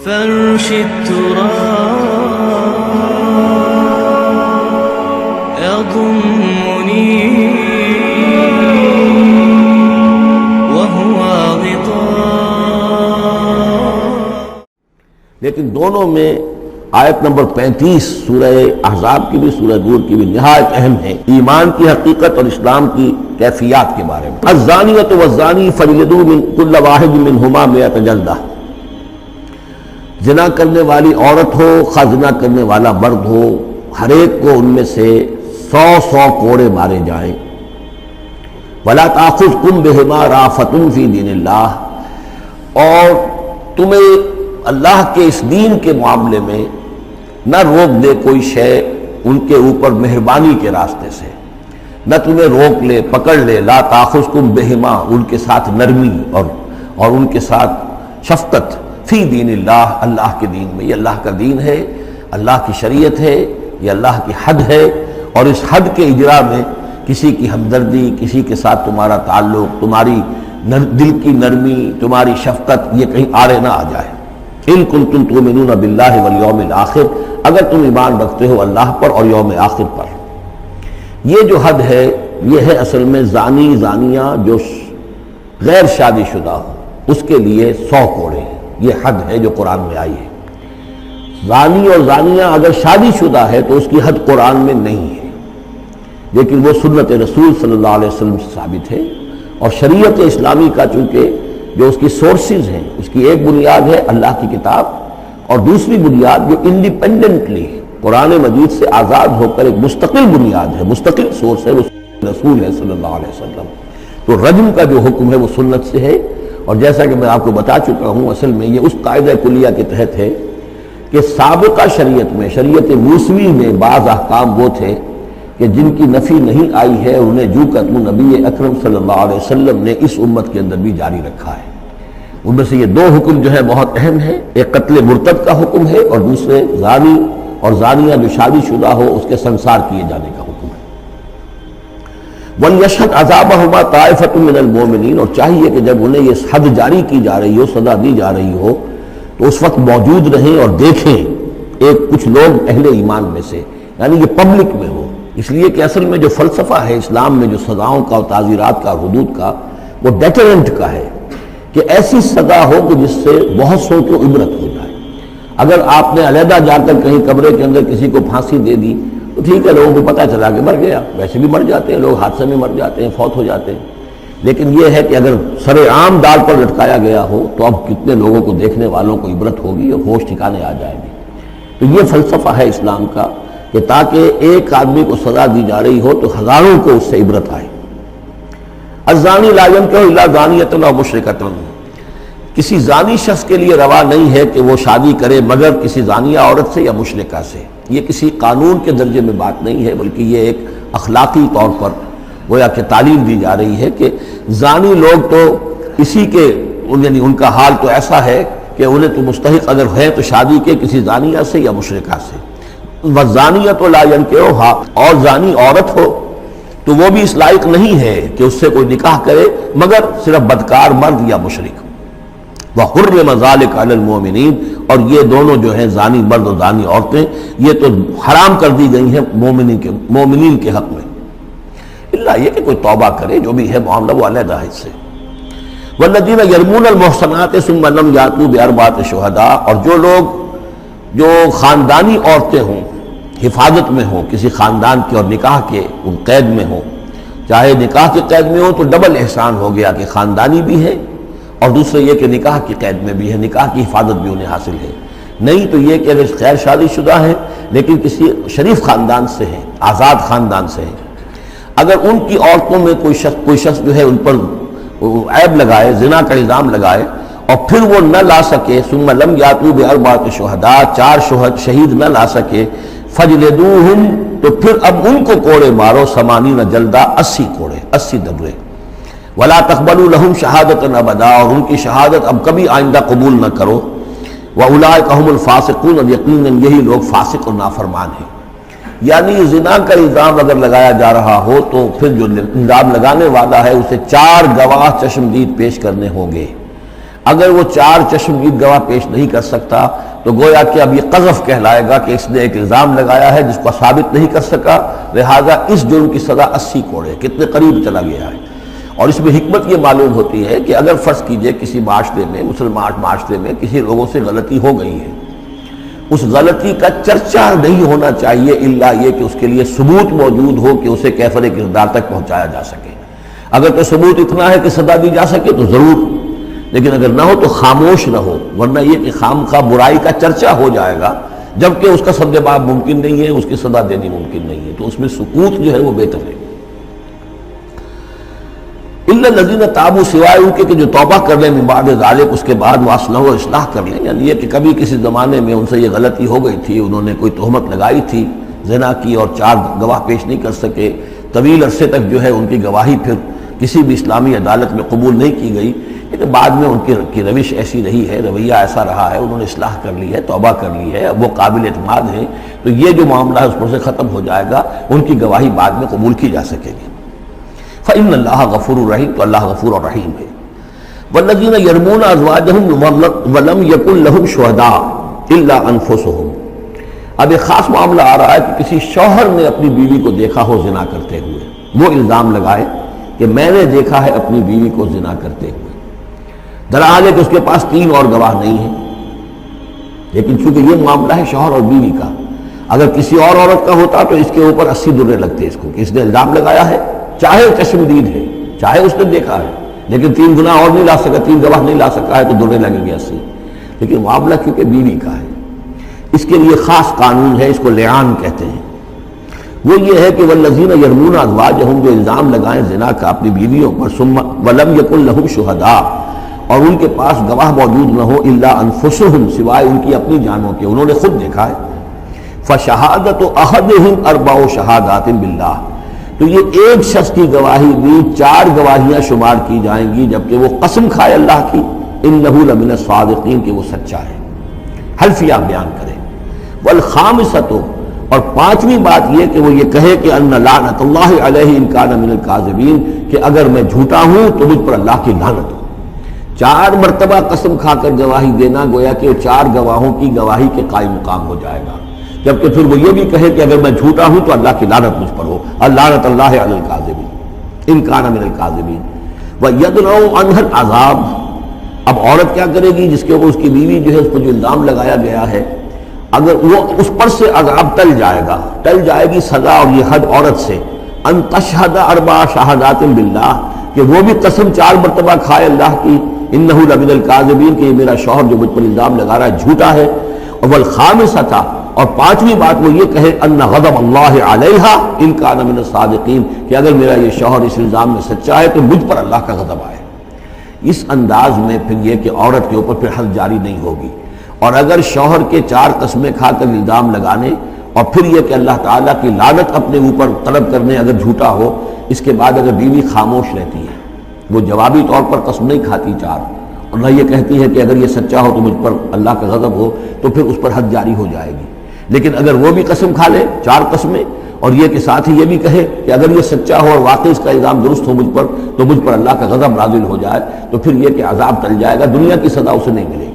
فرش التراب يضمني وهو غطاء. لیکن دونوں میں آیت نمبر 35 سورہ احزاب کی بھی سورہ نور کی بھی نہایت اہم ہے، ایمان کی حقیقت اور اسلام کی کیفیات کے بارے میں. الزانیۃ والزانی فاجلدوا من کل واحد منہما 100 جلدہ. زنا کرنے والی عورت ہو، خواہ زنا کرنے والا مرد ہو، ہر ایک کو ان میں سے 100 کوڑے مارے جائیں. ولا تأخذکم بہما رأفۃ فی دین اللہ، اور تمہیں اللہ کے اس دین کے معاملے میں نہ روک دے کوئی شے ان کے اوپر مہربانی کے راستے سے، نہ تمہیں روک لے پکڑ لے. لا تأخذکم بہما، ان کے ساتھ نرمی اور ان کے ساتھ شفقت. فی دین اللہ، اللہ کے دین میں. یہ اللہ کا دین ہے، اللہ کی شریعت ہے، یہ اللہ کی حد ہے، اور اس حد کے اجرا میں کسی کی ہمدردی، کسی کے ساتھ تمہارا تعلق، تمہاری دل کی نرمی، تمہاری شفقت یہ کہیں آڑے نہ آ جائے. ان کنتم تؤمنون باللہ والیوم الآخر، اگر تم ایمان رکھتے ہو اللہ پر اور یوم آخر پر. یہ جو حد ہے یہ ہے اصل میں زانی زانیہ جو غیر شادی شدہ ہو اس کے لیے 100 کوڑے ہیں. یہ حد ہے جو قرآن میں آئی ہے. زانی اور زانیہ اگر شادی شدہ ہے تو اس کی حد قرآن میں نہیں ہے، لیکن وہ سنت رسول صلی اللہ علیہ وسلم سے ثابت ہے. اور شریعت اسلامی کا چونکہ جو اس کی سورسز ہیں، اس کی ایک بنیاد ہے اللہ کی کتاب، اور دوسری بنیاد جو انڈیپینڈنٹلی قرآن مجید سے آزاد ہو کر ایک مستقل بنیاد ہے، مستقل سورس ہے، وہ رسول ہے صلی اللہ علیہ وسلم. تو رجم کا جو حکم ہے وہ سنت سے ہے. اور جیسا کہ میں آپ کو بتا چکا ہوں اصل میں یہ اس قاعدہ کلیہ کے تحت ہے کہ سابقہ شریعت میں، شریعت موسوی میں بعض احکام وہ تھے کہ جن کی نفی نہیں آئی ہے، انہیں جو قتل نبی اکرم صلی اللہ علیہ وسلم نے اس امت کے اندر بھی جاری رکھا ہے. ان میں سے یہ 2 حکم جو ہے بہت اہم ہے. ایک قتل مرتد کا حکم ہے، اور دوسرے زانی اور زانیہ جو شادی شدہ ہو اس کے سنسار کیے جانے کا حکم ہے. وَلْيَشْهَدْ عَذَابَهُمَا طَائِفَةٌ مِّنَ الْمُؤْمِنِينَ، اور چاہیے کہ جب انہیں یہ حد جاری کی جا رہی ہو، سزا دی جا رہی ہو، تو اس وقت موجود رہیں اور دیکھیں کچھ لوگ اہل ایمان میں سے، یعنی یہ پبلک میں ہو. اس لیے کہ اصل میں جو فلسفہ ہے اسلام میں جو سزاؤں کا اور تعزیرات کا، حدود کا، وہ ڈیٹرنٹ کا ہے کہ ایسی سزا ہو کہ جس سے بہت سو کو عبرت ہو جائے. اگر آپ نے علیحدہ جا کر کہیں کمرے کے اندر کسی کو پھانسی دے دی تو ٹھیک ہے، لوگوں کو پتہ چلا کہ مر گیا، ویسے بھی مر جاتے ہیں لوگ، حادثے میں مر جاتے ہیں، فوت ہو جاتے ہیں. لیکن یہ ہے کہ اگر سر عام ڈال پر لٹکایا گیا ہو تو اب کتنے لوگوں کو، دیکھنے والوں کو عبرت ہوگی اور ہوش ٹھکانے آ جائے گی. تو یہ فلسفہ ہے اسلام کا کہ تاکہ ایک آدمی کو سزا دی جا رہی ہو تو ہزاروں کو اس سے عبرت آئے. الزانی لا ينکح الا زانیۃ او مشرکۃ، کسی زانی شخص کے لیے روا نہیں ہے کہ وہ شادی کرے مگر کسی زانیہ عورت سے یا مشرکہ سے. یہ کسی قانون کے درجے میں بات نہیں ہے، بلکہ یہ ایک اخلاقی طور پر گویا کہ تعلیم دی جا رہی ہے کہ زانی لوگ تو اسی کے، یعنی ان کا حال تو ایسا ہے کہ انہیں تو مستحق اگر ہے تو شادی کے کسی زانیہ سے یا مشرکہ سے. وَالزَّانِيَةُ لَا يَنكِحُهَا، اور زانی عورت ہو تو وہ بھی اس لائق نہیں ہے کہ اس سے کوئی نکاح کرے مگر صرف بدکار مرد یا مشرک. وَحُرِّمَ ذَلِكَ عَلَى الْمُؤْمِنِينَ، اور یہ دونوں جو ہیں زانی مرد اور زانی عورتیں یہ تو حرام کر دی گئی ہیں مومنین کے حق میں، اللہ یہ کہ کوئی توبہ کرے، جو بھی ہے معاملہ وہ علیحدہ ہے اس سے. وَالَّذِينَ يَرْمُونَ الْمُحْصَنَاتِ ثُمَّ لَمْ يَأْتُوا بِأَرْبَعَةِ شُهَدَاءَ، اور جو لوگ جو خاندانی عورتیں ہوں، حفاظت میں ہوں کسی خاندان کے اور نکاح کے ان قید میں ہوں، چاہے نکاح کے قید میں ہوں تو ڈبل احسان ہو گیا کہ خاندانی بھی ہے اور دوسرے یہ کہ نکاح کی قید میں بھی ہے، نکاح کی حفاظت بھی انہیں حاصل ہے. نہیں تو یہ کہ اگر غیر شادی شدہ ہیں لیکن کسی شریف خاندان سے ہیں، آزاد خاندان سے ہیں، اگر ان کی عورتوں میں کوئی شخص جو ہے ان پر عیب لگائے، زنا کا الزام لگائے اور پھر وہ نہ لا سکے، ثم لم یاتوا باربعۃ شہداء، 4 شہید نہ لا سکے، فجلدوہم، تو پھر اب ان کو کوڑے مارو، 80 جلدہ، 80 کوڑے، 80 دبرے. ولا تقبلوا لهم شہادۃ ابدا، اور ان کی شہادت اب کبھی آئندہ قبول نہ کرو. واولئک هم الفاسقون، اور یقیناً یہی لوگ فاسق اور نافرمان ہیں. یعنی زنا کا الزام اگر لگایا جا رہا ہو تو پھر جو الزام لگانے والا ہے اسے 4 گواہ چشمدید پیش کرنے ہوں گے. اگر وہ 4 چشمدید گواہ پیش نہیں کر سکتا تو گویا کہ اب یہ قذف کہلائے گا کہ اس نے ایک الزام لگایا ہے جس کو ثابت نہیں کر سکا، لہذا اس جرم کی سزا 80 کوڑے، کتنے قریب چلا گیا ہے۔ اور اس میں حکمت یہ معلوم ہوتی ہے کہ اگر فرض کیجئے کسی معاشرے میں، مسلمان معاشرے میں کسی لوگوں سے غلطی ہو گئی ہے، اس غلطی کا چرچا نہیں ہونا چاہیے الا یہ کہ اس کے لیے ثبوت موجود ہو کہ اسے کیفر کردار تک پہنچایا جا سکے۔ اگر تو ثبوت اتنا ہے کہ سزا دی جا سکے تو ضرور، لیکن اگر نہ ہو تو خاموش رہو، ورنہ یہ کہ خام خواہ برائی کا چرچا ہو جائے گا جبکہ اس کا سد باب ممکن نہیں ہے، اس کی سزا دینی ممکن نہیں ہے، تو اس میں سکوت جو ہے وہ بہتر ہے۔ الا الذین تابوا، سوائے ان کے کہ جو توبہ کر لیں من بعد ذلک، اس کے بعد واصلحوا و اصلاح کر لیں، یعنی یہ کہ کبھی کسی زمانے میں ان سے یہ غلطی ہو گئی تھی، انہوں نے کوئی تہمت لگائی تھی زنا کی اور 4 گواہ پیش نہیں کر سکے، طویل عرصے تک جو ہے ان کی گواہی پھر کسی بھی اسلامی عدالت میں قبول نہیں کی گئی، لیکن بعد میں ان کی روش ایسی رہی ہے، رویہ ایسا رہا ہے، انہوں نے اصلاح کر لی ہے، توبہ کر لی ہے، اب وہ قابل اعتماد ہیں، تو یہ جو معاملہ ہے اس پر سے ختم ہو جائے گا، ان کی گواہی بعد میں قبول کی جا سکے گی۔ فإن اللہ غفور الرحیم، تو اللہ غفور الرحیم ہے۔ والذین یرمون ازواجہم ولم یکن لہم شہداء الا انفسہم، اب ایک خاص معاملہ آ رہا ہے کہ کسی شوہر نے اپنی بیوی کو دیکھا ہو زنا کرتے ہوئے، وہ الزام لگائے کہ میں نے دیکھا ہے اپنی بیوی کو زنا کرتے ہوئے، دراحال ہے کہ اس کے پاس 3 اور گواہ نہیں ہیں، لیکن چونکہ یہ معاملہ ہے شوہر اور بیوی کا، اگر کسی اور عورت کا ہوتا تو اس کے اوپر 80 درے لگتے اس کو کہ اس نے الزام لگایا ہے، چاہے چشمدید ہے، چاہے اس نے دیکھا ہے، لیکن 3 گناہ اور نہیں لا سکا، 3 گواہ نہیں لا سکا ہے تو درے لگیں گے 80۔ لیکن معاملہ کیونکہ بیوی کا ہے، اس کے لیے خاص قانون ہے، اس کو لعان کہتے ہیں۔ وہ یہ ہے کہ والذین یرمون ازواجہم، جو الزام لگائیں زنا کا اپنی بیویوں پر، ثم ولم یکن لہم شہداء، اور ان کے پاس گواہ موجود نہ ہو، الا انفسہم، سوائے ان کی اپنی جانوں کے، انہوں نے خود دیکھا ہے، فشہادۃ احدہم 4 شہادات باللہ، تو یہ ایک شخص کی گواہی بھی 4 گواہیاں شمار کی جائیں گی جبکہ وہ قسم کھائے اللہ کی، انہ لمن الصادقین، کہ وہ سچا ہے، حلفیہ بیان کرے۔ والخامسۃ، اور 5ویں بات یہ کہ وہ یہ کہے کہ ان لعنت اللہ علیہ ان کان من الکاذبین، کہ اگر میں جھوٹا ہوں تو مجھ پر اللہ کی لعنت ہو۔ 4 مرتبہ قسم کھا کر گواہی دینا گویا کہ 4 گواہوں کی گواہی کے قائم مقام ہو جائے گا، جبکہ پھر وہ یہ بھی کہے کہ اگر میں جھوٹا ہوں تو اللہ کی لعنت مجھ پر ہو، لعنت اللہ علی الکاذبین ان کان من الکاذبین۔ وَيَدْرَوْ عَنْهَا الْعَذَابَ، اب عورت کیا کرے گی جس کے اوپر اس کی بیوی جو ہے اس پر جو الزام لگایا گیا ہے، اگر وہ اس پر سے عذاب ٹل جائے گی سزا اور یہ حد عورت سے، ان تشہد 4 شہادات باللہ، کہ وہ بھی قسم 4 مرتبہ کھائے اللہ کی، انہ لمن الکاذبین، کہ یہ میرا شوہر جو مجھ پر الزام لگا رہا ہے جھوٹا ہے۔ اور والخامسۃ، اور 5ویں بات وہ یہ کہے ان غضب اللہ علیہا ان کان من الصادقین، کہ اگر میرا یہ شوہر اس الزام میں سچا ہے تو مجھ پر اللہ کا غضب آئے۔ اس انداز میں پھر یہ کہ عورت کے اوپر پھر حد جاری نہیں ہوگی، اور اگر شوہر کے 4 قسمیں کھا کر الزام لگانے اور پھر یہ کہ اللہ تعالیٰ کی لعنت اپنے اوپر طلب کرنے اگر جھوٹا ہو، اس کے بعد اگر بیوی خاموش رہتی ہے، وہ جوابی طور پر قسم نہیں کھاتی 4، اور نہ یہ کہتی ہے کہ اگر یہ سچا ہو تو مجھ پر اللہ کا غضب ہو، تو پھر اس پر حد جاری ہو جائے گی۔ لیکن اگر وہ بھی قسم کھا لے 4 قسمیں، اور یہ کہ ساتھ ہی یہ بھی کہے کہ اگر یہ سچا ہو اور واقعی اس کا الزام درست ہو مجھ پر، تو مجھ پر اللہ کا غضب نازل ہو جائے، تو پھر یہ کہ عذاب ٹل جائے گا، دنیا کی سزا اسے نہیں ملے گی۔